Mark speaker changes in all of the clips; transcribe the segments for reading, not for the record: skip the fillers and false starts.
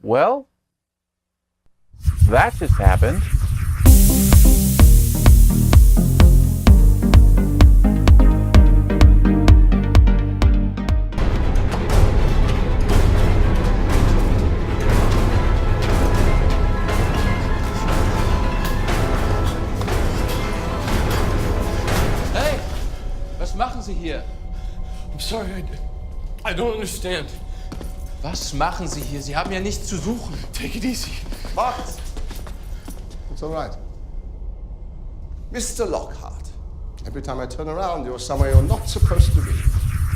Speaker 1: Well, that just happened.
Speaker 2: Hey, was machen Sie hier?
Speaker 3: I'm sorry, I don't understand.
Speaker 2: Was machen Sie hier? Sie haben ja nichts zu suchen.
Speaker 3: Take it easy.
Speaker 4: Macht's. It's all right. Mr. Lockhart, every time I turn around, you're somewhere you're not supposed to be.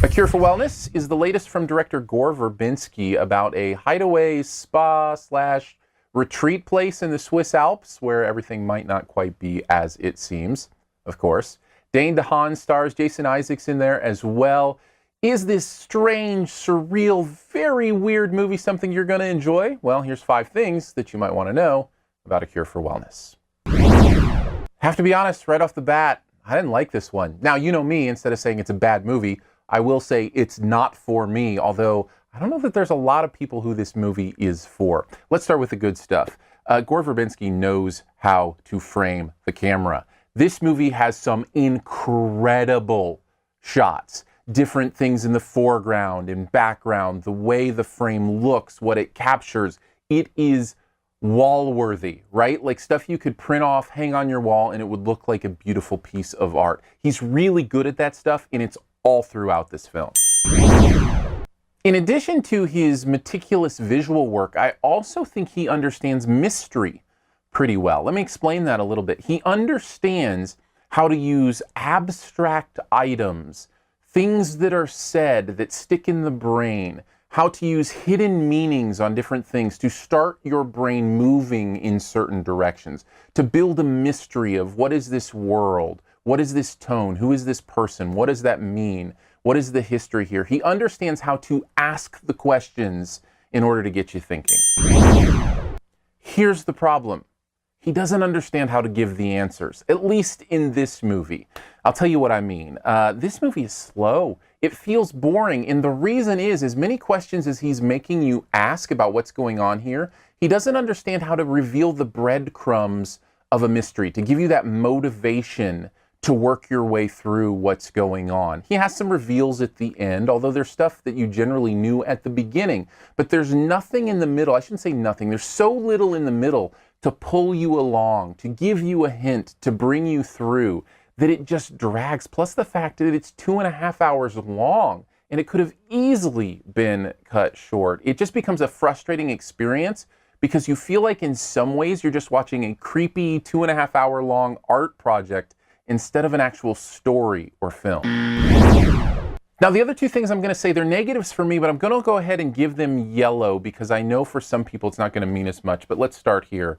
Speaker 1: A Cure for Wellness is the latest from director Gore Verbinski about a hideaway spa/retreat place in the Swiss Alps where everything might not quite be as it seems, of course. Dane DeHaan stars, Jason Isaacs in there as well. Is this strange, surreal, very weird movie something you're going to enjoy? Well, here's 5 things that you might want to know about A Cure for Wellness. Have to be honest, right off the bat, I didn't like this one. Now, you know me, instead of saying it's a bad movie, I will say it's not for me, although I don't know that there's a lot of people who this movie is for. Let's start with the good stuff. Gore Verbinski knows how to frame the camera. This movie has some incredible shots. Different things in the foreground and background, the way the frame looks, what it captures. It is wall-worthy, right? Like stuff you could print off, hang on your wall, and it would look like a beautiful piece of art. He's really good at that stuff, and it's all throughout this film. In addition to his meticulous visual work, I also think he understands mystery pretty well. Let me explain that a little bit. He understands how to use abstract items, things that are said that stick in the brain, how to use hidden meanings on different things to start your brain moving in certain directions, to build a mystery of what is this world, what is this tone, who is this person, what does that mean, what is the history here. He understands how to ask the questions in order to get you thinking. Here's the problem. He doesn't understand how to give the answers, at least in this movie. I'll tell you what I mean. This movie is slow. It feels boring, and the reason is, as many questions as he's making you ask about what's going on here, he doesn't understand how to reveal the breadcrumbs of a mystery, to give you that motivation to work your way through what's going on. He has some reveals at the end, although there's stuff that you generally knew at the beginning, but there's nothing in the middle. I shouldn't say nothing. There's so little in the middle to pull you along, to give you a hint, to bring you through, that it just drags. Plus the fact that it's 2.5 hours long, and it could have easily been cut short. It just becomes a frustrating experience because you feel like in some ways you're just watching a creepy 2.5 hour long art project instead of an actual story or film. Now, the other 2 things I'm going to say, they're negatives for me, but I'm going to go ahead and give them yellow because I know for some people it's not going to mean as much, but let's start here.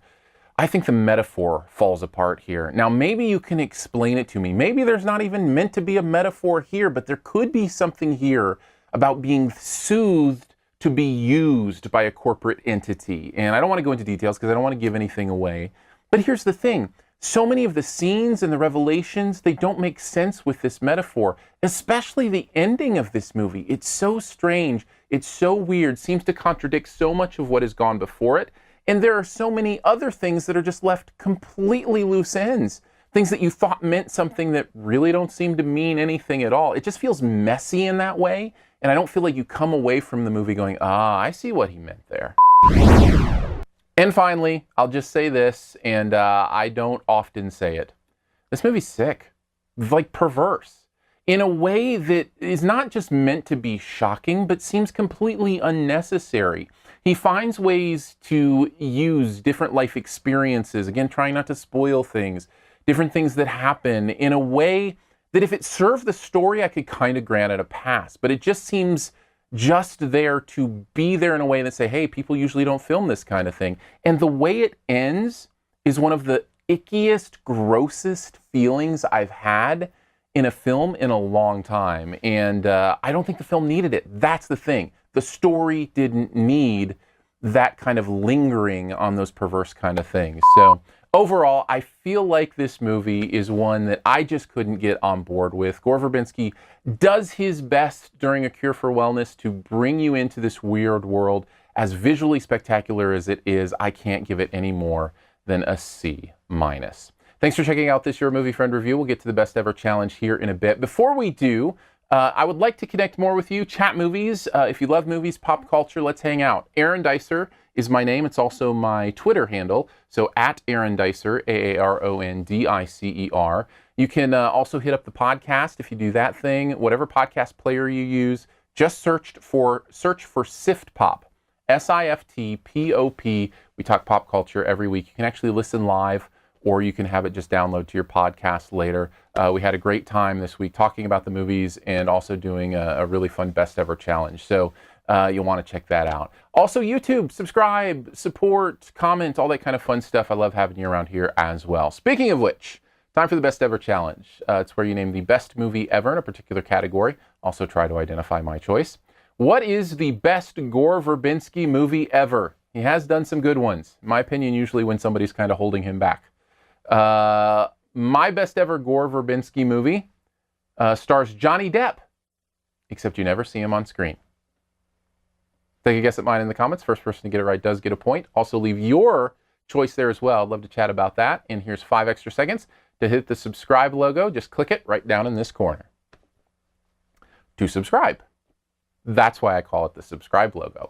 Speaker 1: I think the metaphor falls apart here. Now, maybe you can explain it to me. Maybe there's not even meant to be a metaphor here, but there could be something here about being soothed to be used by a corporate entity. And I don't want to go into details because I don't want to give anything away. But here's the thing. So many of the scenes and the revelations, they don't make sense with this metaphor, especially the ending of this movie. It's so strange. It's so weird. Seems to contradict so much of what has gone before it. And there are so many other things that are just left completely loose ends. Things that you thought meant something that really don't seem to mean anything at all. It just feels messy in that way. And I don't feel like you come away from the movie going, I see what he meant there. And finally, I'll just say this, and I don't often say it. This movie's sick, like perverse, in a way that is not just meant to be shocking, but seems completely unnecessary. He finds ways to use different life experiences, again, trying not to spoil things, different things that happen in a way that if it served the story, I could kind of grant it a pass. But it just seems just there to be there in a way that say, hey, people usually don't film this kind of thing. And the way it ends is one of the ickiest, grossest feelings I've had in a film in a long time. And I don't think the film needed it. That's the thing. The story didn't need that kind of lingering on those perverse kind of things. So overall, I feel like this movie is one that I just couldn't get on board with. Gore Verbinski does his best during A Cure for Wellness to bring you into this weird world, as visually spectacular as it is, I can't give it any more than a C-. Thanks for checking out this Your Movie Friend review. We'll get to the best ever challenge here in a bit. Before we do, I would like to connect more with you, chat movies. If you love movies, pop culture, let's hang out. Aaron Dicer is my name. It's also my Twitter handle. So at Aaron Dicer, AARONDICER. You can also hit up the podcast if you do that thing. Whatever podcast player you use, just search for SiftPop. SiftPop. We talk pop culture every week. You can actually listen live, or you can have it just download to your podcast later. We had a great time this week talking about the movies and also doing a really fun best ever challenge. So you'll want to check that out. Also YouTube, subscribe, support, comment, all that kind of fun stuff. I love having you around here as well. Speaking of which, time for the best ever challenge. It's where you name the best movie ever in a particular category. Also try to identify my choice. What is the best Gore Verbinski movie ever? He has done some good ones. In my opinion, usually when somebody's kind of holding him back. My best ever Gore Verbinski movie stars Johnny Depp, except you never see him on screen. Take a guess at mine in the comments. First person to get it right does get a point. Also leave your choice there as well. I'd love to chat about that. And here's 5 extra seconds to hit the subscribe logo. Just click it right down in this corner to subscribe. That's why I call it the subscribe logo.